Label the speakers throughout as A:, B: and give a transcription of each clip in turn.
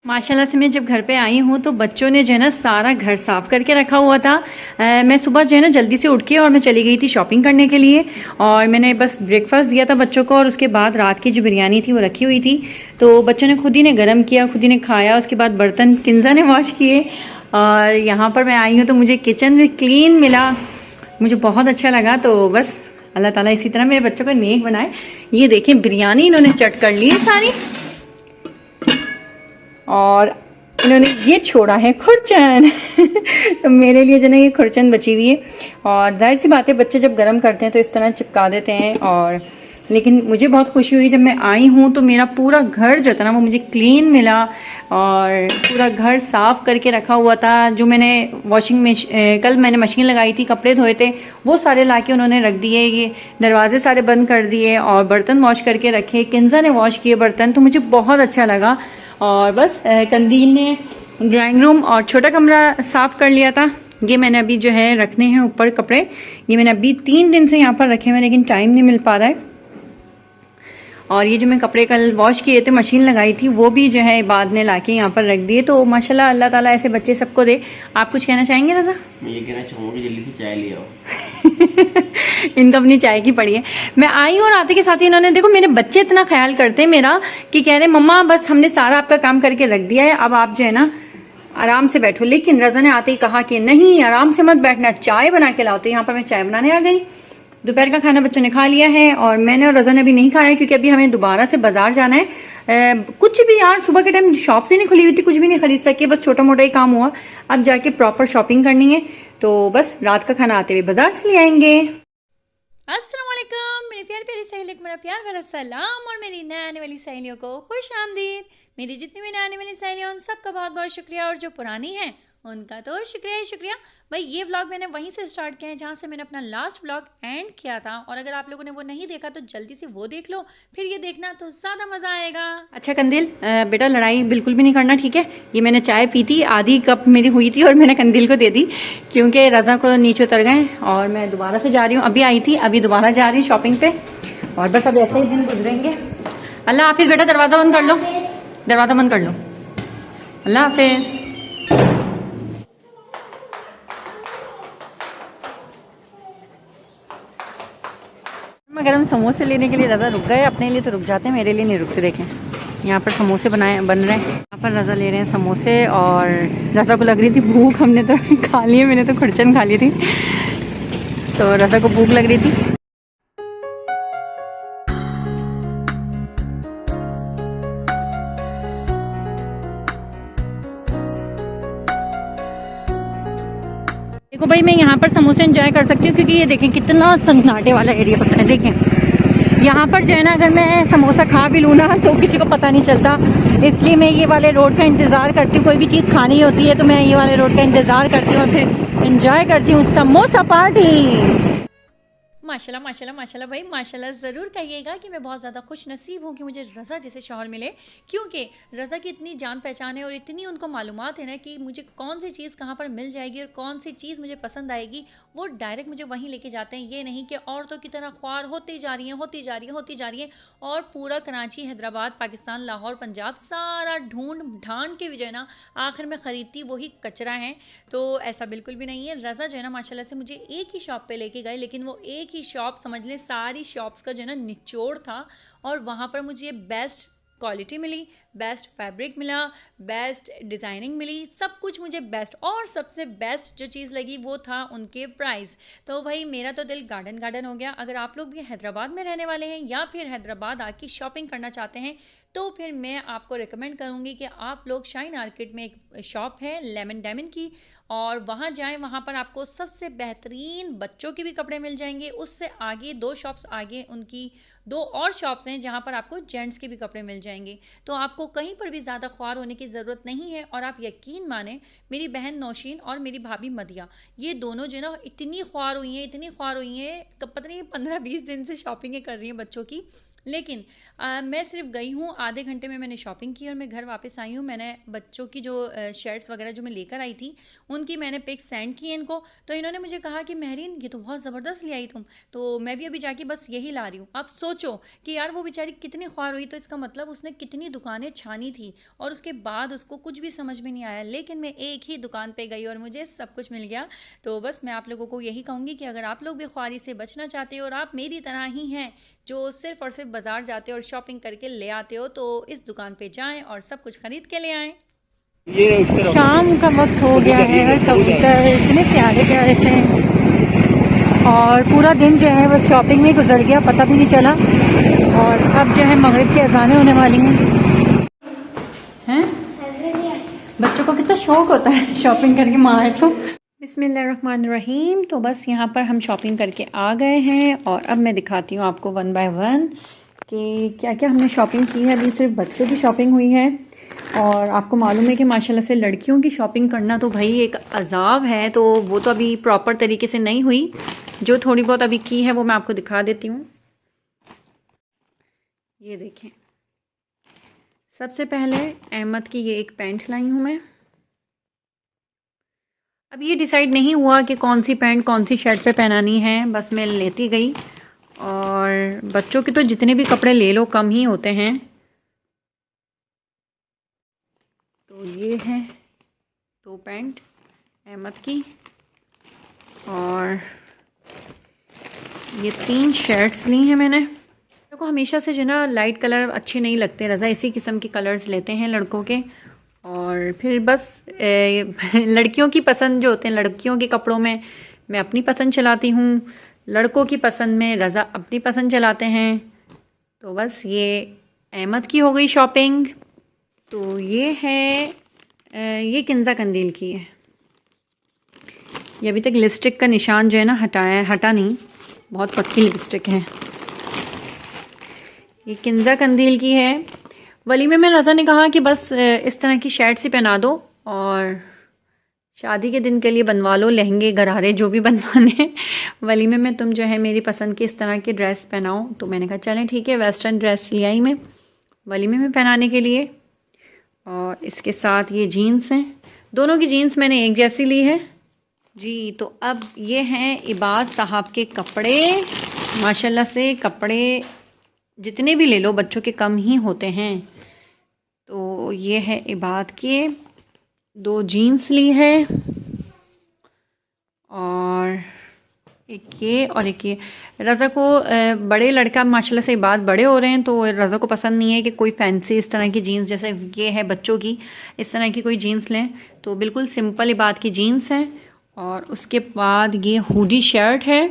A: माशाल्लाह से मैं जब घर पे आई हूँ तो बच्चों ने जो है ना सारा घर साफ करके रखा हुआ था। मैं सुबह जो है ना जल्दी से उठ के और मैं चली गई थी शॉपिंग करने के लिए, और मैंने बस ब्रेकफास्ट दिया था बच्चों को, और उसके बाद रात की जो बिरयानी थी वो रखी हुई थी तो बच्चों ने खुद ही ने गर्म किया, खुद ही ने खाया। उसके बाद बर्तन किन्जा ने वॉश किए, और यहाँ पर मैं आई हूँ तो मुझे किचन में क्लीन मिला, मुझे बहुत अच्छा लगा। तो बस अल्लाह ताला इसी तरह मेरे बच्चों को नेक बनाए। ये देखें बिरयानी इन्होंने चट कर ली है सारी, और इन्होंने ये छोड़ा है खुरचन तो मेरे लिए जो ना ये खुरचन बची हुई है, और जाहिर सी बात है बच्चे जब गर्म करते हैं तो इस तरह चिपका देते हैं। और लेकिन मुझे बहुत खुशी हुई जब मैं आई हूँ तो मेरा पूरा घर जो था ना वो मुझे क्लीन मिला, और पूरा घर साफ़ करके रखा हुआ था। जो मैंने कल मैंने मशीन लगाई थी, कपड़े धोए थे, वो सारे लाके उन्होंने रख दिए, ये दरवाजे सारे बंद कर दिए, और बर्तन वॉश करके रखे, किन्जा ने वॉश किए बर्तन, तो मुझे बहुत अच्छा लगा। और बस कंदील ने ड्राइंग रूम और छोटा कमरा साफ़ कर लिया था। ये मैंने अभी जो है रखने हैं ऊपर कपड़े, ये मैंने अभी 3 दिन से यहाँ पर रखे हुए, लेकिन टाइम नहीं मिल पा रहा है। और ये जो मैं कपड़े कल वॉश किए थे, मशीन लगाई थी, वो भी जो है बाद ने लाके यहाँ पर रख दिए। तो माशाल्लाह अल्लाह ताला ऐसे बच्चे सबको दे। आप कुछ कहना चाहेंगे रज़ा?
B: मैं ये कहना चाहूँगी जल्दी से चाय ले आओ
A: इनको अपनी चाय की पड़ी है। मैं आई और आते के साथ ही इन्होंने, देखो मेरे बच्चे इतना ख्याल करते हैं मेरा कि कह रहे मम्मा बस हमने सारा आपका काम करके रख दिया है, अब आप जो है ना आराम से बैठो। लेकिन रज़ा ने आते ही कहा कि नहीं, आराम से मत बैठना, चाय बना के लाओ। तो यहाँ पर मैं चाय बनाने आ गई। दोपहर का खाना बच्चों ने खा लिया है, और मैंने और रज़ा ने अभी नहीं खाया क्योंकि अभी हमें दोबारा से बाजार जाना है। कुछ भी यार सुबह के टाइम शॉप से नहीं खुली हुई थी, कुछ भी नहीं खरीद सके, बस छोटा मोटा ही काम हुआ। अब जाके प्रॉपर शॉपिंग करनी है, तो बस रात का खाना आते हुए बाजार से ले आएंगे।
C: अस्सलाम वालेकुम मेरी प्यारी प्यारी सहेलियों को मेरा प्यार भरा सलाम, और मेरी नए आने वाली सहेलियों को खुश आमदीद। मेरी जितनी भी नए आने वाली सहेलियाँ उन सबका बहुत बहुत शुक्रिया, और जो पुरानी हैं उनका तो शुक्रिया ही शुक्रिया। भाई ये व्लॉग मैंने वहीं से स्टार्ट किया है जहाँ से मैंने अपना लास्ट व्लॉग एंड किया था, और अगर आप लोगों ने वो नहीं देखा तो जल्दी से वो देख लो, फिर ये देखना तो ज़्यादा मज़ा आएगा।
A: अच्छा कंदील बेटा, लड़ाई बिल्कुल भी नहीं करना, ठीक है? ये मैंने चाय पी थी, आधी कप मेरी हुई थी और मैंने कंदील को दे दी क्योंकि रज़ा को नीचे उतर गए, और मैं दोबारा से जा रही हूँ। अभी आई थी, अभी दोबारा जा रही हूँ शॉपिंग पे, और बस अब ऐसे ही दिन गुजरेंगे। अल्लाह हाफिज़ बेटा, दरवाज़ा बंद कर लो, दरवाज़ा बंद कर लो। अल्लाह हाफिज़। मगर हम समोसे लेने के लिए रज़ा रुक गए, अपने लिए तो रुक जाते हैं, मेरे लिए नहीं रुकते। देखें यहाँ पर समोसे बन रहे हैं, यहाँ पर रज़ा ले रहे हैं समोसे, और रज़ा को लग रही थी भूख, हमने तो खा लिए, मैंने तो खुरचन खा ली थी, तो रज़ा को भूख लग रही थी। देखो भाई मैं यहाँ पर समोसे एंजॉय कर सकती हूँ क्योंकि ये देखें कितना सन्नाटे वाला एरिया पता है। देखें यहाँ पर जो है ना अगर मैं समोसा खा भी लूँ ना तो किसी को पता नहीं चलता, इसलिए मैं ये वाले रोड का इंतज़ार करती हूँ। कोई भी चीज़ खानी होती है तो मैं ये वाले रोड का इंतज़ार करती हूँ और फिर एंजॉय करती हूँ समोसा पार्टी।
C: माशाल्लाह माशाल्लाह माशाल्लाह भाई माशाल्लाह। ज़रूर कहिएगा कि मैं बहुत ज़्यादा खुश नसीब हूँ कि मुझे रज़ा जैसे शौहर मिले, क्योंकि रज़ा की इतनी जान पहचान है और इतनी उनको मालूमात है ना कि मुझे कौन सी चीज़ कहाँ पर मिल जाएगी और कौन सी चीज़ मुझे पसंद आएगी, वो डायरेक्ट मुझे वहीं लेके जाते हैं। ये नहीं कि औरतों की तरह ख्वार होती जा रही हैं होती जा रही हैं होती जा रही हैं, और पूरा कराची, हैदराबाद, पाकिस्तान, लाहौर, पंजाब सारा ढूंढ ढांड के भी जो है ना आखिर में ख़रीदती वही कचरा है। तो ऐसा बिल्कुल भी नहीं है। रज़ा जो है ना माशाल्लाह से मुझे एक ही शॉप पे लेके गए, लेकिन वो एक ही शॉप समझ लें सारी शॉप्स का जो है ना निचोड़ था, और वहाँ पर मुझे बेस्ट क्वालिटी मिली, बेस्ट फैब्रिक मिला, बेस्ट डिज़ाइनिंग मिली, सब कुछ मुझे बेस्ट। और सबसे बेस्ट जो चीज़ लगी वो था उनके प्राइस। तो भाई मेरा तो दिल गार्डन गार्डन हो गया। अगर आप लोग भी हैदराबाद में रहने वाले हैं या फिर हैदराबाद आके शॉपिंग करना चाहते हैं तो फिर मैं आपको रिकमेंड करूँगी कि आप लोग शाइन मार्केट में एक शॉप है लेमन डायमंड की, और वहाँ जाएं। वहाँ पर आपको सबसे बेहतरीन बच्चों के भी कपड़े मिल जाएंगे। उससे आगे 2 शॉप्स आगे उनकी 2 और शॉप्स हैं जहाँ पर आपको जेंट्स के भी कपड़े मिल जाएंगे। तो आपको कहीं पर भी ज़्यादा ख्वार होने की ज़रूरत नहीं है। और आप यकीन माने, मेरी बहन नौशीन और मेरी भाभी मदिया, ये दोनों जो है ना इतनी ख्वार हुई हैं, इतनी ख्वार हुई हैं, पता नहीं 15-20 दिन से शॉपिंग कर रही हैं बच्चों की। लेकिन मैं सिर्फ गई हूँ, आधे घंटे में मैंने शॉपिंग की और मैं घर वापस आई हूँ। मैंने बच्चों की जो शर्ट्स वगैरह जो मैं लेकर आई थी उनकी मैंने पिक सेंड की इनको, तो इन्होंने मुझे कहा कि महरीन ये तो बहुत ज़बरदस्त ले आई तुम, तो मैं भी अभी जाके बस यही ला रही हूँ। आप सोचो कि यार वो बेचारी कितनी ख्वार हुई, तो इसका मतलब उसने कितनी दुकानें छानी थी और उसके बाद उसको कुछ भी समझ में नहीं आया, लेकिन मैं एक ही दुकान पे गई और मुझे सब कुछ मिल गया। तो बस मैं आप लोगों को यही कहूँगी कि अगर आप लोग भी ख्वारी से बचना चाहते हो और आप मेरी तरह ही हैं जो सिर्फ और सिर्फ बाज़ार जाते हो और शॉपिंग करके ले आते हो, तो इस दुकान पे जाएं और सब कुछ खरीद के ले आएं।
A: शाम का वक्त हो गया है, कबूतर इतने प्यारे प्यारे से, और पूरा दिन जो है बस शॉपिंग में गुजर गया, पता भी नहीं चला। और अब जो है मगरिब की अज़ानें होने वाली हैं। बच्चों को कितना शौक होता है शॉपिंग करके माँ आए तो। बिस्मिल्लाहिर्रहमानिर्रहीम। तो बस यहाँ पर हम शॉपिंग करके आ गए हैं और अब मैं दिखाती हूँ आपको वन बाय वन कि क्या क्या हमने शॉपिंग की है। अभी सिर्फ बच्चों की शॉपिंग हुई है और आपको मालूम है कि माशाल्लाह से लड़कियों की शॉपिंग करना तो भाई एक अजाब है, तो वो तो अभी प्रॉपर तरीके से नहीं हुई। जो थोड़ी बहुत अभी की है वो मैं आपको दिखा देती हूँ। ये देखें, सबसे पहले अहमद की ये एक पैंट लाई हूँ मैं। अब ये डिसाइड नहीं हुआ कि कौन सी पैंट कौन सी शर्ट पे पहनानी है, बस मैं लेती गई। और बच्चों के तो जितने भी कपड़े ले लो कम ही होते हैं। तो ये है 2 पैंट अहमद की और ये 3 शर्ट्स ली हैं मैंने। देखो हमेशा से जो ना लाइट कलर अच्छे नहीं लगते, रज़ा इसी किस्म के कलर्स लेते हैं लड़कों के। और फिर बस लड़कियों की पसंद जो होते हैं, लड़कियों के कपड़ों में मैं अपनी पसंद चलाती हूँ, लड़कों की पसंद में रज़ा अपनी पसंद चलाते हैं। तो बस ये अहमद की हो गई शॉपिंग। तो ये है ये किंजा कंदील की है। ये अभी तक लिपस्टिक का निशान जो है ना हटा नहीं, बहुत पक्की लिपस्टिक है। ये किंजा कंदील की है। वलीमे में रज़ा ने कहा कि बस इस तरह की शर्ट्स ही पहना दो और शादी के दिन के लिए बनवा लो लहंगे गरारे जो भी बनवाने। वलीमे में तुम जो है मेरी पसंद की इस तरह की ड्रेस पहनाओ। तो मैंने कहा चलें ठीक है, वेस्टर्न ड्रेस ले आई मैं वलीमे में पहनाने के लिए। और इसके साथ ये जीन्स हैं, दोनों की जीन्स मैंने एक जैसी ली है जी। तो अब ये हैं इबाद साहब के कपड़े। माशाल्लाह से कपड़े जितने भी ले लो बच्चों के कम ही होते हैं। तो ये है इबाद के 2 जीन्स ली है और एक ये और एक ये। रज़ा को बड़े लड़का माशाल्लाह से इबाद बड़े हो रहे हैं, तो रज़ा को पसंद नहीं है कि कोई फैंसी इस तरह की जीन्स, जैसे ये है बच्चों की, इस तरह की कोई जीन्स लें। तो बिल्कुल सिंपल इबाद की जीन्स है। और उसके बाद ये हुडी शर्ट है।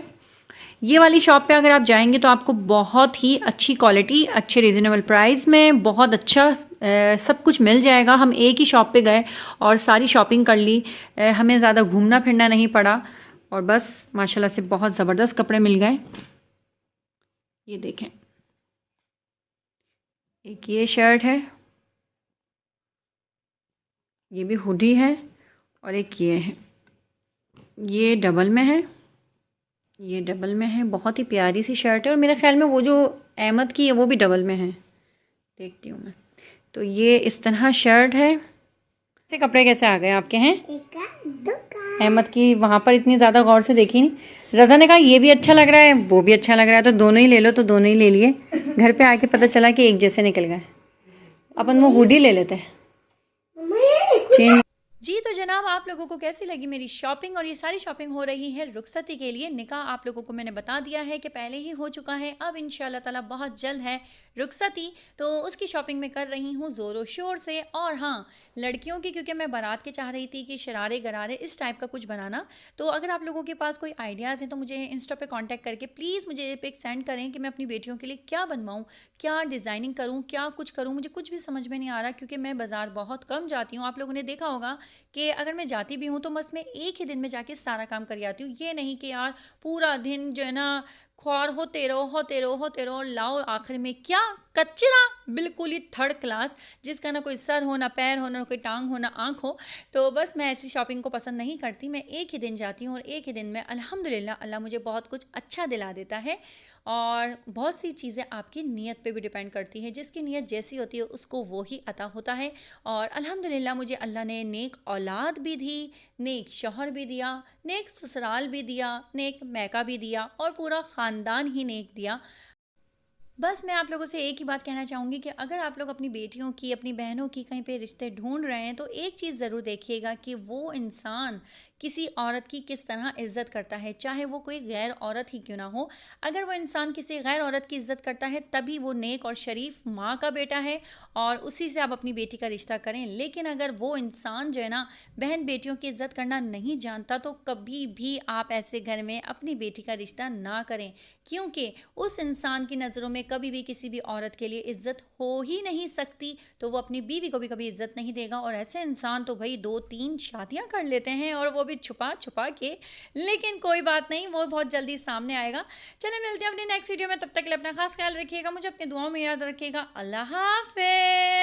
A: ये वाली शॉप पे अगर आप जाएंगे तो आपको बहुत ही अच्छी क्वालिटी, अच्छे रीज़नेबल प्राइस में बहुत अच्छा सब कुछ मिल जाएगा। हम एक ही शॉप पे गए और सारी शॉपिंग कर ली, हमें ज़्यादा घूमना फिरना नहीं पड़ा और बस माशाल्लाह से बहुत ज़बरदस्त कपड़े मिल गए। ये देखें, एक ये शर्ट है, ये भी हुडी है और एक ये है, ये डबल में है, ये डबल में है। बहुत ही प्यारी सी शर्ट है और मेरे ख्याल में वो जो अहमद की है वो भी डबल में है, देखती हूँ मैं। तो ये इस तरह शर्ट है। ऐसे कपड़े कैसे आ गए आपके हैं? अहमद की वहाँ पर इतनी ज़्यादा गौर से देखी नहीं। रज़ा ने कहा ये भी अच्छा लग रहा है, वो भी अच्छा लग रहा है, तो दोनों ही ले लो। तो दोनों ही ले लिए। घर पे आके पता चला कि एक जैसे निकल गए। अपन वो हुडी ले लेते हैं। चेंज
C: जी तो जनाब, आप लोगों को कैसी लगी मेरी शॉपिंग? और ये सारी शॉपिंग हो रही है रुखसती के लिए। निकाह आप लोगों को मैंने बता दिया है कि पहले ही हो चुका है, अब इंशाल्लाह ताला बहुत जल्द है रुखसती, तो उसकी शॉपिंग मैं कर रही हूँ ज़ोरों शोर से। और हाँ, लड़कियों की, क्योंकि मैं बारात के चाह रही थी कि शरारे गरारे इस टाइप का कुछ बनाना, तो अगर आप लोगों के पास कोई आइडियाज़ हैं तो मुझे इंस्टा पे कांटेक्ट करके प्लीज़ मुझे पिक सेंड करें कि मैं अपनी बेटियों के लिए क्या बनवाऊँ, क्या डिज़ाइनिंग करूँ, क्या कुछ करूँ। मुझे कुछ भी समझ में नहीं आ रहा, क्योंकि मैं बाज़ार बहुत कम जाती हूँ। आप लोगों ने देखा होगा कि अगर मैं जाती भी हूँ तो बस मैं एक ही दिन में जाके सारा काम कर आती हूँ। ये नहीं कि यार पूरा दिन जो है ना ख्वार होते रहो और लाओ आखिर में क्या कचरा, बिल्कुल ही थर्ड क्लास, जिसका ना कोई सर हो, ना पैर हो, ना कोई टांग हो, ना आँख हो। तो बस मैं ऐसी शॉपिंग को पसंद नहीं करती। मैं एक ही दिन जाती हूँ और एक ही दिन में अल्हम्दुलिल्लाह अल्लाह मुझे बहुत कुछ अच्छा दिला देता है। और बहुत सी चीज़ें आपकी नीयत पे भी डिपेंड करती है, जिसकी नीयत जैसी होती है उसको वो ही अता होता है। और अल्हम्दुलिल्लाह मुझे अल्लाह ने नेक औलाद भी दी, नेक शौहर भी दिया, नेक ससुराल भी दिया, नेक मैका भी दिया और पूरा ख़ानदान ही नेक दिया। बस मैं आप लोगों से एक ही बात कहना चाहूँगी कि अगर आप लोग अपनी बेटियों की, अपनी बहनों की कहीं पे रिश्ते ढूंढ रहे हैं तो एक चीज़ ज़रूर देखिएगा कि वो इंसान किसी औरत की किस तरह इज़्ज़त करता है, चाहे वो कोई गैर औरत ही क्यों ना हो। अगर वो इंसान किसी गैर औरत की इज़्ज़त करता है तभी वो नेक और शरीफ माँ का बेटा है और उसी से आप अपनी बेटी का रिश्ता करें। लेकिन अगर वो इंसान जो है ना बहन बेटियों की इज़्ज़त करना नहीं जानता तो कभी भी आप ऐसे घर में अपनी बेटी का रिश्ता ना करें, क्योंकि उस इंसान की नज़रों में कभी भी किसी भी औरत के लिए इज्जत हो ही नहीं सकती, तो वो अपनी बीवी को भी कभी इज्जत नहीं देगा। और ऐसे इंसान तो भाई 2-3 शादियां कर लेते हैं और वो भी छुपा छुपा के, लेकिन कोई बात नहीं, वो बहुत जल्दी सामने आएगा। चले मिलते हैं अपनी नेक्स्ट वीडियो में, तब तक के लिए अपना खास ख्याल रखिएगा, मुझे अपनी दुआओं में याद रखिएगा। अल्लाह हाफिज़।